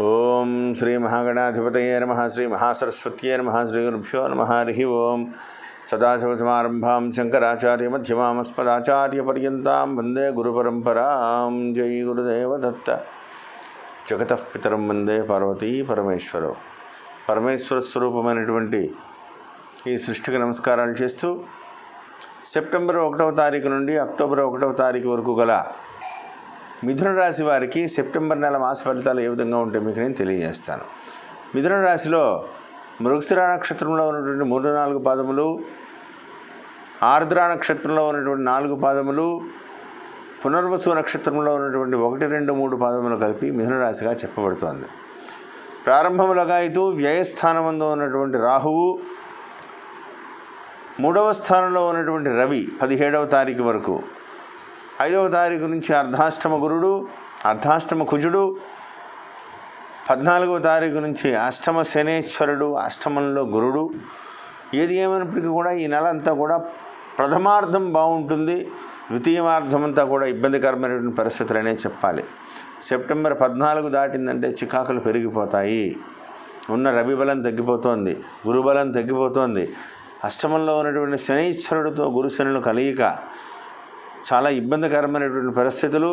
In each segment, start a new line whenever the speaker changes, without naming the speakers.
ఓం శ్రీ మహాగణాధిపతయే నమః. శ్రీ మహాసరస్వత్యే నమః. శ్రీ గురుభ్యో నమః. హరి ఓం. సదాశివసమారంభాం శంకరాచార్యమధ్యమాం అస్మదాచార్యపర్యంతాం వందే గురుపరంపరాం. జై గురుదేవదత్త. జగతః పితరం వందే పార్వతీ పరమేశ్వరం. పరమేశ్వర స్వరూపమైనటువంటి ఈ సృష్టికి నమస్కారాలు చేస్తూ సెప్టెంబర్ 1వ తారీఖు నుండి అక్టోబర్ 1వ తారీఖు వరకు గల మిథున రాశి వారికి సెప్టెంబర్ నెల మాస ఫలితాలు ఏ విధంగా ఉంటాయి మీకు నేను తెలియజేస్తాను. మిథున రాశిలో మృగశిర నక్షత్రంలో ఉన్నటువంటి 3-4 పాదములు, ఆర్ద్ర నక్షత్రంలో ఉన్నటువంటి 4 పాదములు, పునర్వసు నక్షత్రంలో ఉన్నటువంటి 1-2-3 పాదములు కలిపి మిథున రాశిగా చెప్పబడుతోంది. ప్రారంభములుగా ఇటు వ్యయస్థానమందు ఉన్నటువంటి రాహువు, 3వ స్థానంలో ఉన్నటువంటి రవి 17వ తారీఖు వరకు, 5వ తారీఖు నుంచి అర్ధాష్టమ గురుడు, అర్ధాష్టమ కుజుడు, 14వ తారీఖు నుంచి అష్టమ శనేశ్వరుడు, అష్టమంలో గురుడు. ఏది ఏమైనప్పటికీ కూడా ఈ నెల అంతా కూడా ప్రథమార్థం బాగుంటుంది, ద్వితీయమార్థం అంతా కూడా ఇబ్బందికరమైనటువంటి పరిస్థితులనే చెప్పాలి. సెప్టెంబర్ 14 దాటిందంటే చికాకులు పెరిగిపోతాయి. ఉన్న రవి బలం తగ్గిపోతోంది, గురుబలం తగ్గిపోతోంది. అష్టమంలో ఉన్నటువంటి శనీశ్వరుడితో గురుశనుల కలయిక చాలా ఇబ్బందికరమైనటువంటి పరిస్థితులు.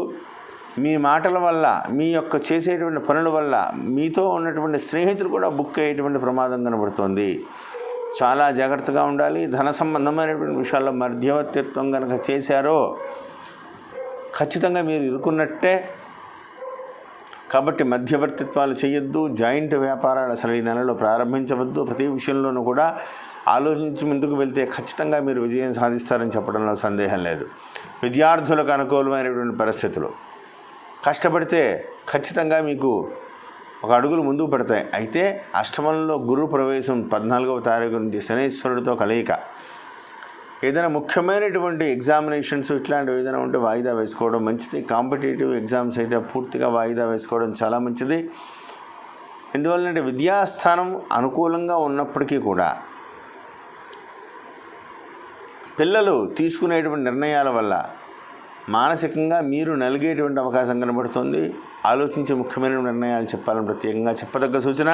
మీ మాటల వల్ల, మీ యొక్క చేసేటువంటి పనుల వల్ల మీతో ఉన్నటువంటి స్నేహితులు కూడా బుక్ అయ్యేటువంటి ప్రమాదం కనబడుతోంది. చాలా జాగ్రత్తగా ఉండాలి. ధన సంబంధమైనటువంటి విషయాల్లో మధ్యవర్తిత్వం కనుక చేశారో ఖచ్చితంగా మీరు ఇరుకున్నట్టే. కాబట్టి మధ్యవర్తిత్వాలు చేయొద్దు. జాయింట్ వ్యాపారాలు అసలు ఈ నెలలో ప్రారంభించవద్దు. ప్రతి విషయంలోనూ కూడా ఆలోచించి ముందుకు వెళ్తే ఖచ్చితంగా మీరు విజయం సాధిస్తారని చెప్పడంలో సందేహం లేదు. విద్యార్థులకు అనుకూలమైనటువంటి పరిస్థితులు, కష్టపడితే ఖచ్చితంగా మీకు ఒక అడుగులు ముందుకు పడతాయి. అయితే అష్టమంలో గురు ప్రవేశం 14వ తారీఖు నుంచి శనీశ్వరుడితో కలయిక. ఏదైనా ముఖ్యమైనటువంటి ఎగ్జామినేషన్స్ ఇట్లాంటివి ఏదైనా ఉంటే వాయిదా వేసుకోవడం మంచిది. కాంపిటేటివ్ ఎగ్జామ్స్ అయితే పూర్తిగా వాయిదా వేసుకోవడం చాలా మంచిది. ఎందువల్లంటే విద్యాస్థానం అనుకూలంగా ఉన్నప్పటికీ కూడా పిల్లలు తీసుకునేటువంటి నిర్ణయాల వల్ల మానసికంగా మీరు నలిగేటువంటి అవకాశం కనబడుతుంది. ఆలోచించి ముఖ్యమైన నిర్ణయాలు చెప్పాలని ప్రత్యేకంగా చెప్పదగ్గ సూచన.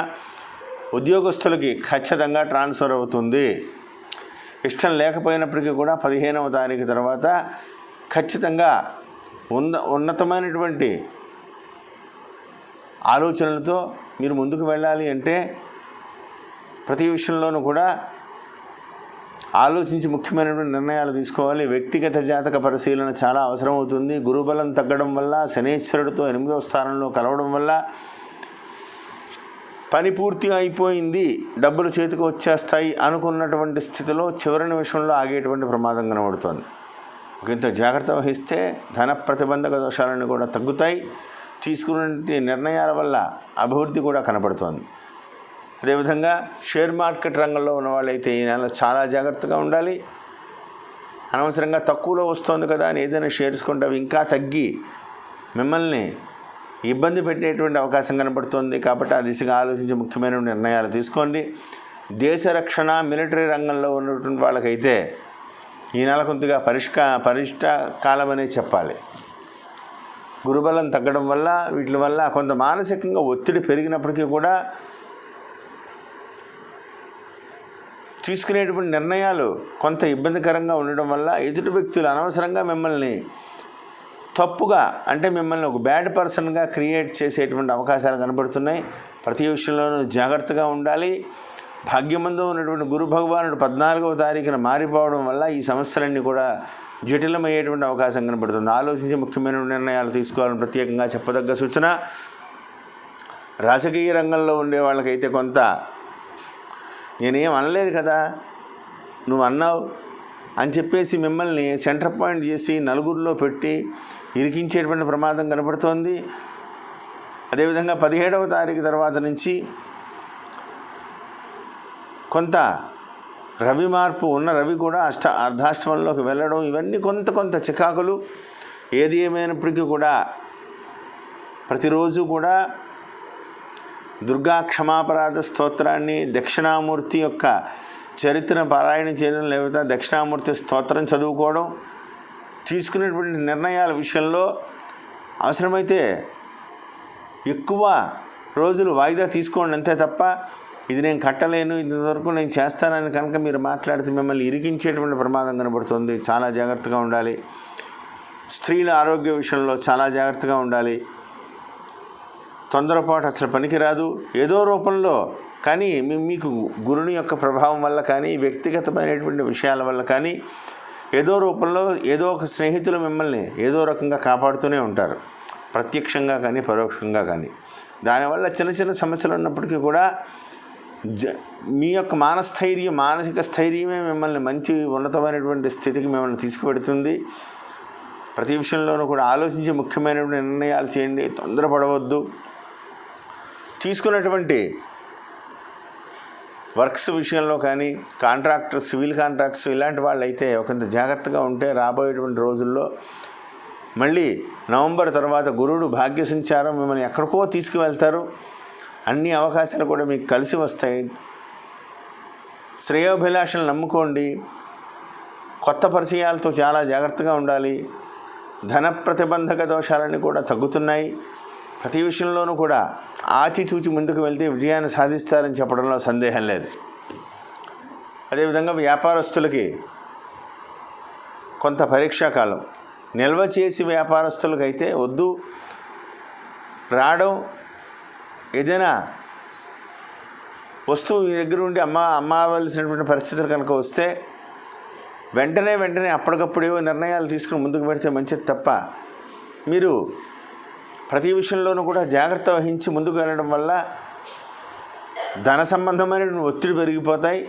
ఉద్యోగస్తులకి ఖచ్చితంగా ట్రాన్స్ఫర్ అవుతుంది. ఇష్టం లేకపోయినప్పటికీ కూడా 15వ తారీఖు తర్వాత ఖచ్చితంగా ఉన్నతమైనటువంటి ఆలోచనలతో మీరు ముందుకు వెళ్ళాలి. అంటే ప్రతి విషయంలోనూ కూడా ఆలోచించి ముఖ్యమైనటువంటి నిర్ణయాలు తీసుకోవాలి. వ్యక్తిగత జాతక పరిశీలన చాలా అవసరం అవుతుంది. గురుబలం తగ్గడం వల్ల, శనీశ్వరుడితో 8వ స్థానంలో కలవడం వల్ల పని పూర్తిగా అయిపోయింది, డబ్బులు చేతికి వచ్చేస్తాయి అనుకున్నటువంటి స్థితిలో చివరి నిమిషంలో ఆగేటువంటి ప్రమాదం కనబడుతోంది. ఇంత జాగ్రత్త వహిస్తే ధన ప్రతిబంధక దోషాలన్నీ కూడా తగ్గుతాయి. తీసుకున్న నిర్ణయాల వల్ల అభివృద్ధి కూడా కనబడుతోంది. అదేవిధంగా షేర్ మార్కెట్ రంగంలో ఉన్న వాళ్ళైతే ఈ నెల చాలా జాగ్రత్తగా ఉండాలి. అనవసరంగా తక్కువలో వస్తుంది కదా అని ఏదైనా షేర్స్ కొంటే అవి ఇంకా తగ్గి మిమ్మల్ని ఇబ్బంది పెట్టేటువంటి అవకాశం కనబడుతుంది. కాబట్టి ఆ దిశగా ఆలోచించి ముఖ్యమైన నిర్ణయాలు తీసుకోండి. దేశ రక్షణ, మిలిటరీ రంగంలో ఉన్నటువంటి వాళ్ళకైతే ఈ నెల కొద్దిగా పరిష్ట కాలం అనే చెప్పాలి. గురుబలం తగ్గడం వల్ల, వీటి వల్ల కొంత మానసికంగా ఒత్తిడి పెరిగినప్పటికీ కూడా తీసుకునేటువంటి నిర్ణయాలు కొంత ఇబ్బందికరంగా ఉండడం వల్ల ఎదుటి వ్యక్తులు అనవసరంగా మిమ్మల్ని తప్పుగా, అంటే మిమ్మల్ని ఒక బ్యాడ్ పర్సన్గా క్రియేట్ చేసేటువంటి అవకాశాలు కనబడుతున్నాయి. ప్రతి విషయంలోనూ జాగ్రత్తగా ఉండాలి. భాగ్యమందు ఉన్నటువంటి గురు భగవానుడు 14వ తారీఖున మారిపోవడం వల్ల ఈ సమస్యలన్నీ కూడా జటిలమయ్యేటువంటి అవకాశం కనబడుతుంది. ఆలోచించి ముఖ్యమైన నిర్ణయాలు తీసుకోవాలని ప్రత్యేకంగా చెప్పదగ్గ సూచన. రాజకీయ రంగంలో ఉండే వాళ్ళకైతే కొంత నేనేం అనలేదు కదా, నువ్వు అన్నావు అని చెప్పేసి మిమ్మల్ని సెంటర్ పాయింట్ చేసి నలుగురిలో పెట్టి ఇరికించేటువంటి ప్రమాదం కనబడుతోంది. అదేవిధంగా 17వ తారీఖు తర్వాత నుంచి కొంత రవి మార్పు, ఉన్న రవి కూడా అర్ధాష్టమంలోకి వెళ్ళడం, ఇవన్నీ కొంత చికాకులు. ఏది ఏమైనప్పటికీ కూడా ప్రతిరోజు కూడా దుర్గా క్షమాపరాధ స్తోత్రాన్ని, దక్షిణామూర్తి యొక్క చరిత్ర పారాయణ చేయడం, లేకపోతే దక్షిణామూర్తి స్తోత్రం చదువుకోవడం, తీసుకునేటువంటి నిర్ణయాల విషయంలో అవసరమైతే ఎక్కువ రోజులు వాయిదా తీసుకోండి అంతే తప్ప ఇది నేను కట్టలేను, ఇంతవరకు నేను చేస్తానని కనుక మీరు మాట్లాడితే మిమ్మల్ని ఇరికించేటువంటి ప్రమాదం కనబడుతుంది. చాలా జాగ్రత్తగా ఉండాలి. స్త్రీల ఆరోగ్య విషయంలో చాలా జాగ్రత్తగా ఉండాలి. తొందరపాటు అసలు పనికిరాదు. ఏదో రూపంలో కానీ మీకు గురుని యొక్క ప్రభావం వల్ల కానీ, వ్యక్తిగతమైనటువంటి విషయాల వల్ల కానీ, ఏదో రూపంలో ఏదో ఒక స్నేహితులు మిమ్మల్ని ఏదో రకంగా కాపాడుతూనే ఉంటారు, ప్రత్యక్షంగా కానీ పరోక్షంగా కానీ. దానివల్ల చిన్న చిన్న సమస్యలు ఉన్నప్పటికీ కూడా మీ యొక్క మానసిక స్థైర్యమే మిమ్మల్ని మంచి ఉన్నతమైనటువంటి స్థితికి మిమ్మల్ని తీసుకువెడుతుంది. ప్రతి విషయంలోనూ కూడా ఆలోచించి ముఖ్యమైనటువంటి నిర్ణయాలు చేయండి. తొందరపడవద్దు. తీసుకున్నటువంటి వర్క్స్ విషయంలో కానీ, కాంట్రాక్టర్స్, సివిల్ కాంట్రాక్ట్స్ ఇలాంటి వాళ్ళు అయితే ఒకంత జాగ్రత్తగా ఉంటే రాబోయేటువంటి రోజుల్లో మళ్ళీ నవంబర్ తర్వాత గురుడు భాగ్య సంచారం మిమ్మల్ని ఎక్కడికో తీసుకువెళ్తారు. అన్ని అవకాశాలు కూడా మీకు కలిసి వస్తాయి. శ్రేయోభిలాషలు నమ్ముకోండి. కొత్త పరిచయాలతో చాలా జాగ్రత్తగా ఉండాలి. ధన ప్రతిబంధక దోషాలన్నీ కూడా తగ్గుతున్నాయి. ప్రతి విషయంలోనూ కూడా ఆచితూచి ముందుకు వెళ్తే విజయాన్ని సాధిస్తారని చెప్పడంలో సందేహం లేదు. అదేవిధంగా వ్యాపారస్తులకి కొంత పరీక్షాకాలం. నిల్వ చేసి వ్యాపారస్తులకైతే వద్దు. రావడం ఏదైనా వస్తువు మీ దగ్గర ఉండి అమ్మవలసినటువంటి పరిస్థితులు కనుక వస్తే వెంటనే అప్పటికప్పుడు ఏవో నిర్ణయాలు తీసుకుని ముందుకు పెడితే మంచిది తప్ప, మీరు ప్రతి విషయంలోనూ కూడా జాగ్రత్త వహించి ముందుకు వెళ్ళడం వల్ల ధన సంబంధమైనటువంటి ఒత్తిడి పెరిగిపోతాయి.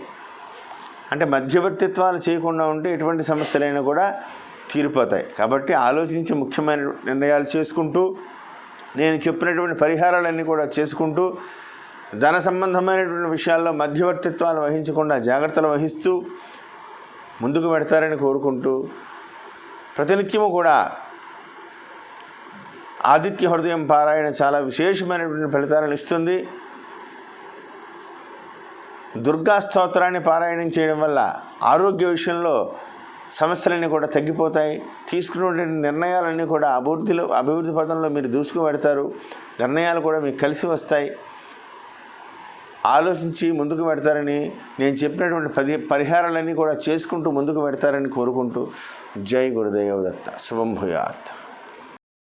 అంటే మధ్యవర్తిత్వాలు చేయకుండా ఉంటే ఎటువంటి సమస్యలైనా కూడా తీరిపోతాయి. కాబట్టి ఆలోచించి ముఖ్యమైన నిర్ణయాలు చేసుకుంటూ, నేను చెప్పినటువంటి పరిహారాలన్నీ కూడా చేసుకుంటూ, ధన సంబంధమైనటువంటి విషయాల్లో మధ్యవర్తిత్వాలు వహించకుండా జాగ్రత్తలు వహిస్తూ ముందుకు పెడతారని కోరుకుంటూ, ప్రతినిత్యము కూడా ఆదిత్య హృదయం పారాయణ చాలా విశేషమైనటువంటి ఫలితాలను ఇస్తుంది. దుర్గా స్తోత్రాన్ని పారాయణం చేయడం వల్ల ఆరోగ్య విషయంలో సమస్యలన్నీ కూడా తగ్గిపోతాయి. తీసుకునే నిర్ణయాలన్నీ కూడా అభివృద్ధి పదంలో మీరు దూసుకు పెడతారు. నిర్ణయాలు కూడా మీకు కలిసి వస్తాయి. ఆలోచించి ముందుకు పెడతారని, నేను చెప్పినటువంటి పరిహారాలన్నీ కూడా చేసుకుంటూ ముందుకు పెడతారని కోరుకుంటూ, జై గురుదేవ దత్త. శుభం భూయాత్.